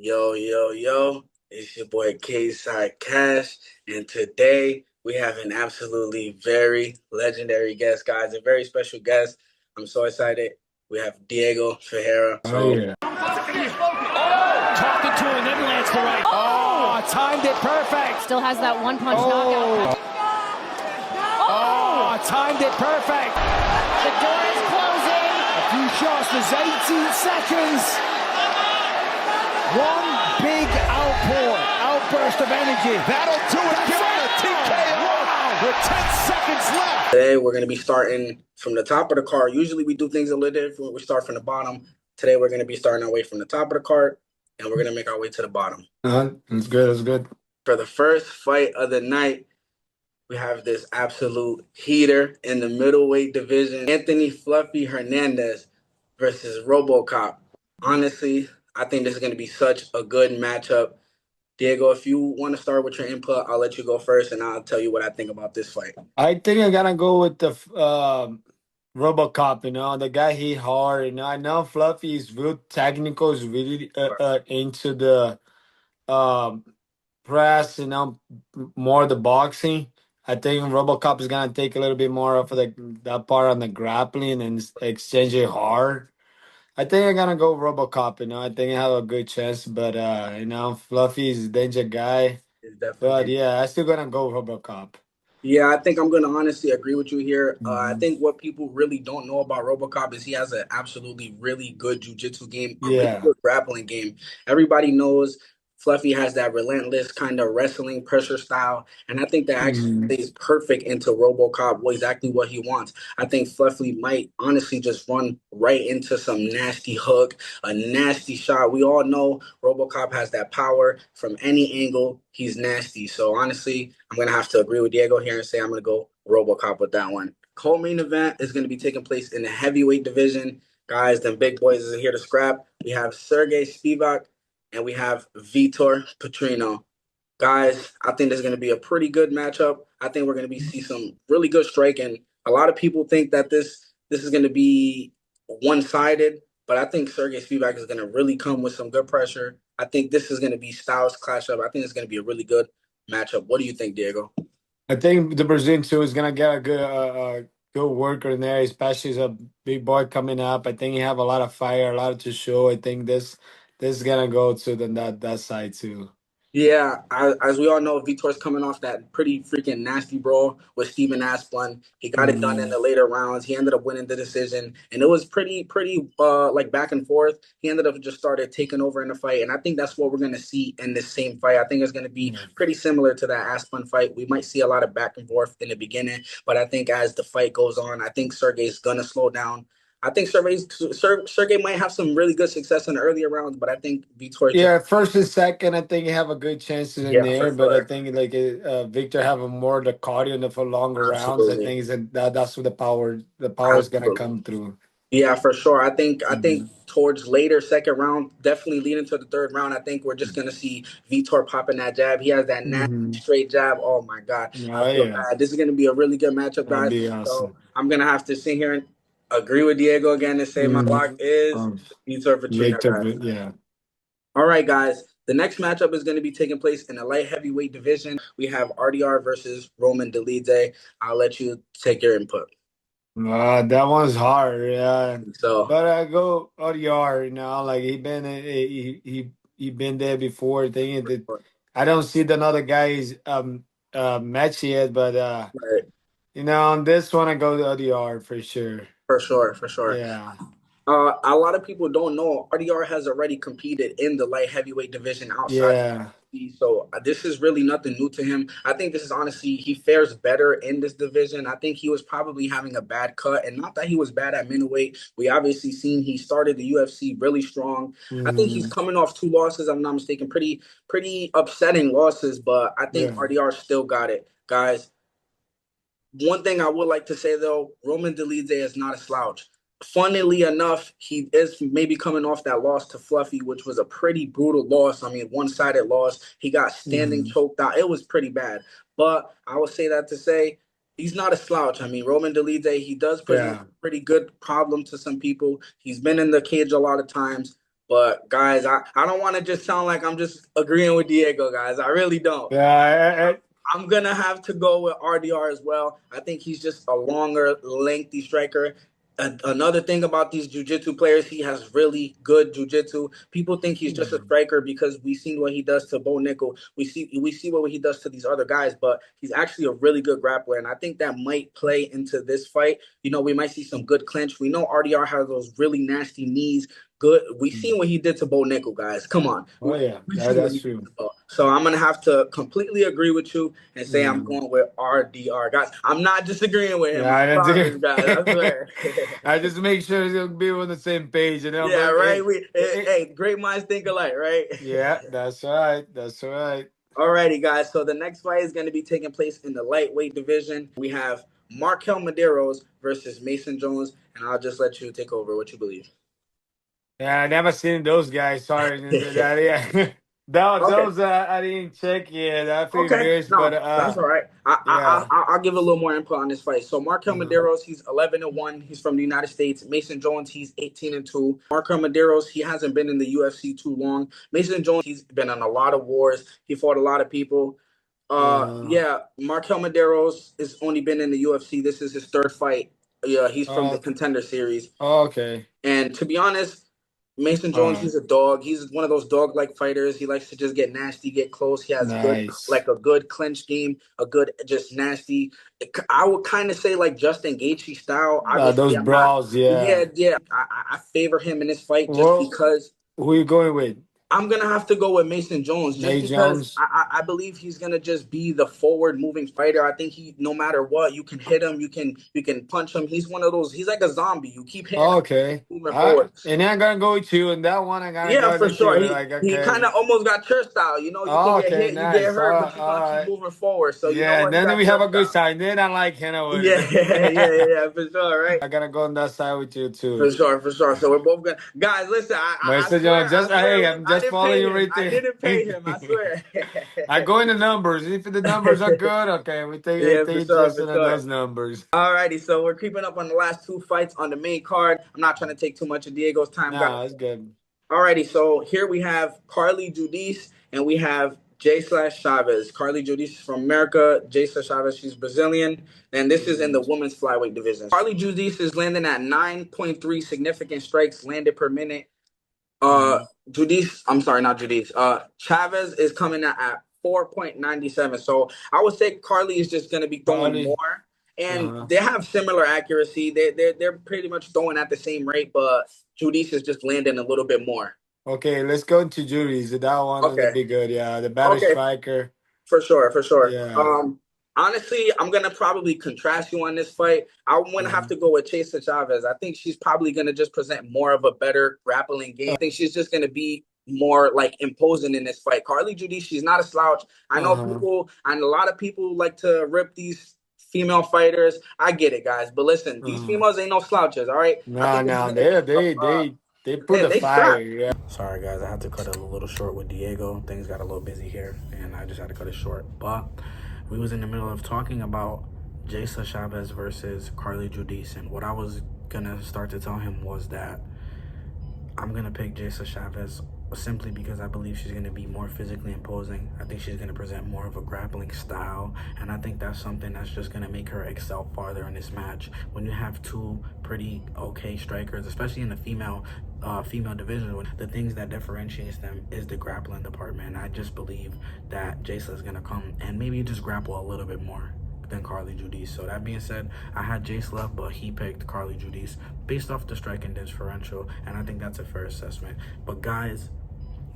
Yo, yo, yo, it's your boy K-Side Cash, and today we have an absolutely very legendary guest, guys, a very special guest. I'm so excited. We have Diego Ferreira. Oh So, yeah. Talking to him, then lands the right. Oh, timed it perfect. Still has that one punch knockout. Oh, timed it perfect. The door is closing. A few shots, there's 18 seconds. One big outburst of energy. That'll do it. Give him a TKO with 10 seconds left. today we're going to be starting from the top of the card. Usually we do things a little different. We start from the bottom. Today we're going to be starting our way from the top of the card, and we're going to make our way to the bottom. That's good. That's good. For the first fight of the night, we have this absolute heater in the middleweight division. Anthony Fluffy Hernandez versus RoboCop. Honestly, I think this is going to be such a good matchup. Diego, if you want to start with your input, I'll let you go first, and I'll tell you what I think about this fight. I think I'm gonna go with the RoboCop. The guy hit hard. I know Fluffy is real technical. Is really into the um press. More the boxing. I think RoboCop is gonna take a little bit more of that part on the grappling and exchange it hard. I think I'm gonna go RoboCop. I think I have a good chance, but Fluffy is a danger guy. It's But definitely. yeah, I still gonna go RoboCop. Yeah, I think I'm going to honestly agree with you here. I Mhm. think what people really don't know about RoboCop is he has an absolutely really good jiu-jitsu game, a really Yeah. good grappling game. Everybody knows Fluffy has that relentless kind of wrestling pressure style, and I think that actually Mhm. plays perfect into RoboCop, exactly what he wants. I think Fluffy might honestly just run right into some nasty hook, a nasty shot. We all know RoboCop has that power from any angle. He's nasty. So honestly, I'm gonna have to agree with Diego here and say I'm gonna go RoboCop with that one. Co-main event is gonna be taking place in the heavyweight division. Guys, them big boys is here to scrap. We have Sergey Spivak and we have Vitor Petrino. Guys, I think this is going to be a pretty good matchup. I think we're going to be see some really good striking. A lot of people think that this is going to be one-sided, but I think Sergey Spivak is going to really come with some good pressure. I think this is going to be styles clash up. I think it's going to be a really good matchup. What do you think, Diego? I think the Brazilian too is gonna get a good worker in there, especially as a big boy coming up. I think he have a lot of fire, a lot to show. I think this is gonna go to that side too. Yeah, as we all know, Vitor's coming off that pretty freaking nasty brawl with Steven Asplund. He got it done in Mm, the later rounds. He ended up winning the decision, and it was pretty like back and forth. He ended up just started taking over in the fight, and I think that's what we're gonna see in this same fight. I think it's gonna be yeah. pretty similar to that Asplund fight. We might see a lot of back and forth in the beginning, but I think as the fight goes on, I think Sergey's gonna slow down. I think Sergey might have some really good success in the earlier rounds, but I think Vitor just Yeah, first and second, I think you have a good chances in yeah, for there, but I sure. think like Victor have a more the cardio for longer rounds. I Absolutely. think that's where the power is gonna Absolutely. come through. Yeah, for sure. I think Mhm. towards later second round, definitely leading to the third round, I think we're just gonna see Vitor popping that jab. He has that nasty Mhm. straight jab. Oh my God. I Oh feel yeah, bad. This is gonna be a really good matchup, that'd guys. be So awesome. I'm gonna have to sit here and agree with Diego again and say my lock Mhm. is Um, Vitor Petrino, Victor, guys. yeah. All right, guys. The next matchup is going to be taking place in the light heavyweight division. We have RDR versus Roman Dolidze. I'll let you take your input. That one's hard, yeah. So, But I go ODR, like he been there before. Thinking that I don't see the other guys match yet, but right, on this one I go to ODR for sure. for sure, for sure. Yeah, A lot of people don't know RDR has already competed in the light heavyweight division outside of yeah. UFC, so this is really nothing new to him. I think this is honestly he fares better in this division. I think he was probably having a bad cut, and not that he was bad at middleweight. We obviously seen he started the UFC really strong. I think he's Hmm. coming off two losses. I'm not mistaken, pretty upsetting losses, but I think Yeah, RDR still got it, guys. One thing I would like to say though, Roman Dolidze is not a slouch. Funnily enough, he is maybe coming off that loss to Fluffy, which was a pretty brutal loss. I mean, one-sided loss. He got standing hmm, choked out. It was pretty bad. But I would say that to say he's not a slouch. I mean, Roman Dolidze, he does present yeah. a pretty good problem to some people. He's been in the cage a lot of times. But guys, I don't want to just sound like I'm just agreeing with Diego, guys. I really don't. Yeah, I'm gonna have to go with RDR as well. I think he's just a longer, lengthy striker. Another thing about these jiu-jitsu players, he has really good jiu-jitsu. People think he's just a striker because we've seen what he does to Bo Nickel. We see what he does to these other guys, but he's actually a really good grappler, and I think that might play into this fight. We might see some good clinch. We know RDR has those really nasty knees. Good. We seen what he did to Bo Nickel, guys. Come on. oh yeah, We seen what that's he did true. to Bo. So I'm gonna have to completely agree with you and say I'm Mm. going with RDR, guys. I'm not disagreeing with him. Yeah, I I don't promise, guys. I think. swear. I just make sure you'll be on the same page, Yeah, But right. Hey, great minds think alike, right? yeah, that's right. That's right. Alrighty, guys. So the next fight is going to be taking place in the lightweight division. We have Markel Medeiros versus Mason Jones, and I'll just let you take over. What you believe? Yeah, I never seen those guys. Sorry, yeah. Okay. Those I didn't check yet. I feel Okay, embarrassed, but no, that's all right. yeah. I'll give a little more input on this fight. So Markel Uh-huh. Medeiros, he's 11-1. He's from the United States. Mason Jones, he's 18-2. Markel Medeiros, he hasn't been in the UFC too long. Mason Jones, he's been on a lot of wars. He fought a lot of people. Uh, Yeah, Markel Medeiros has only been in the UFC. This is his third fight. Yeah, he's from the uh, Contender Series. okay. And to be honest, Mason Jones, Uh, he's a dog. He's one of those dog-like fighters. He likes to just get nasty, get close. He has good, nice. like a good clinch game, a good just nasty. I would kind of say like Justin Gaethje style. Obviously, Those I'm not. brawls, yeah. Yeah, yeah. I favor him in this fight just Well, because who you going with? I'm gonna have to go with Mason Jones just Nate because Jones? I believe he's gonna just be the forward moving fighter. I think he no matter what, you can hit him, you can punch him. He's one of those, he's like a zombie. You keep hitting him, Okay. moving forward. And I'm gonna go with you, and that one I'm gonna Yeah, go for with you. sure. He Like, he kind okay. of almost got church style. You can Oh, get okay, hit, you get nice. hurt, but you're All gonna keep right. moving forward. So you know Yeah, and what? He then got we have church a good style. sign. Then I like Hannah with Yeah, yeah, yeah, yeah, for sure, right? I gotta go on that side with you For too. sure, for sure. So we're both good guys. Listen, I Mr. John, swear, just hey, I'm I just didn't following pay you him. right I there. didn't pay him. I swear. I go in the numbers. If the numbers are good, okay, we Yeah, take for sure, for interested in sure. those numbers. Alrighty, so we're creeping up on the last two fights on the main card. I'm not trying to take too much of Diego's time, guys. No, it's good. Alrighty, so here we have Carly Judice and we have J slash Chavez. Carly Judice is from America. J slash Chavez, she's Brazilian. And this is in the women's flyweight division. Carly Judice is landing at 9.3 significant strikes landed per minute. Uh, Mm-hmm. Judice, I'm sorry, not Judice. Chavez is coming at 4.97. So I would say Carly is just going to be throwing Probably. more. And Uh-huh. they have similar accuracy. They're pretty much throwing at the same rate, but Judice is just landing a little bit more. Okay, let's go into juries. That one gonna Okay. be good. Yeah, the better Okay. striker. For sure, for sure. Yeah. Honestly, I'm gonna probably contrast you on this fight. I'm gonna have Uh-huh. to go with Chesa Chavez. I think she's probably gonna just present more of a better grappling game. I think she's just gonna be more like imposing in this fight. Carly Judy, she's not a slouch. I know Uh-huh. people, and a lot of people like to rip these female fighters. I get it, guys, but listen, these Uh-huh. females ain't no slouches. All right, I No, think this is no, gonna be they put the they fire. scrap. Yeah. Sorry, guys. I had to cut it a little short with Diego. Things got a little busy here, and I just had to cut it short. But we was in the middle of talking about Jaysa Chavez versus Carly Judice, and what I was gonna start to tell him was that I'm gonna pick Jaysa Chavez simply because I believe she's gonna be more physically imposing. I think she's gonna present more of a grappling style, and I think that's something that's just gonna make her excel farther in this match. When you have two pretty okay strikers, especially in the female division, the things that differentiates them is the grappling department. I just believe that Jaysa is gonna come and maybe just grapple a little bit more than Carly Judice. So that being said, I had Jace left, but he picked Carly Judice based off the striking differential, and I think that's a fair assessment. But guys,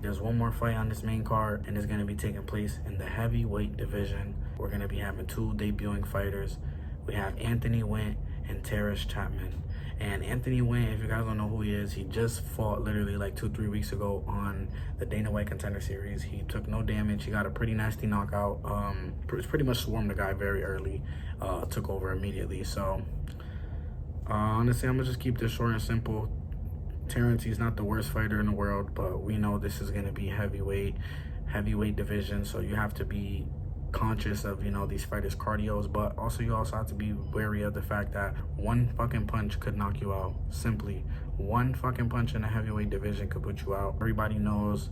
there's one more fight on this main card, and it's going to be taking place in the heavyweight division. We're going to be having two debuting fighters. We have Anthony Wint and Terrence Chapman. And Anthony Wint, if you guys don't know who he is, he just fought literally like 2-3 weeks ago on the Dana White Contender Series. He took no damage. He got a pretty nasty knockout. Pretty much swarmed the guy very early. Took over immediately. So honestly, I'm going to just keep this short and simple. Terrence, he's not the worst fighter in the world, but we know this is going to be heavyweight division, so you have to be conscious of, you know, these fighters' cardios, but also you also have to be wary of the fact that one fucking punch could knock you out. Simply one fucking punch in the heavyweight division could put you out. Everybody knows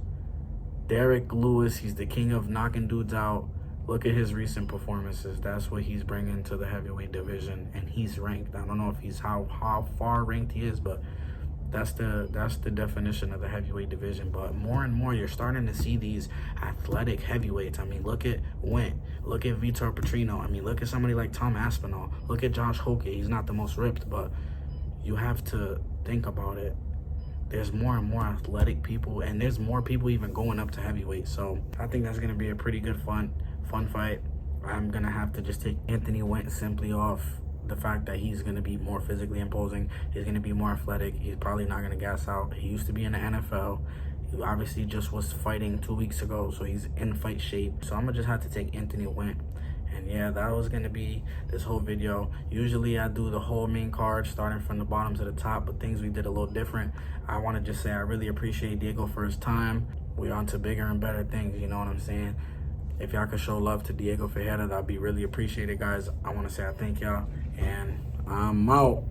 Derek Lewis, he's the king of knocking dudes out. Look at his recent performances. That's what he's bringing to the heavyweight division, and he's ranked. I don't know if he's how far ranked he is, but that's the definition of the heavyweight division. But more and more, you're starting to see these athletic heavyweights. I mean, look at Went. Look at Vitor Petrino. I mean, look at somebody like Tom Aspinall. Look at Josh Hoke. He's not the most ripped, but you have to think about it. There's more and more athletic people, and there's more people even going up to heavyweight. So I think that's going to be a pretty good fun fight. I'm going to have to just take Anthony Went simply off the fact that he's going to be more physically imposing. He's going to be more athletic. He's probably not going to gas out. He used to be in the NFL. He obviously just was fighting 2 weeks ago, so he's in fight shape. So I'm going to just have to take Anthony Went. And yeah, that was going to be this whole video. Usually I do the whole main card starting from the bottom to the top, but things we did a little different. I want to just say I really appreciate Diego for his time. We're on to bigger and better things, you know what I'm saying? If y'all could show love to Diego Ferreira, that'd be really appreciated, guys. I want to say I thank y'all, and I'm out.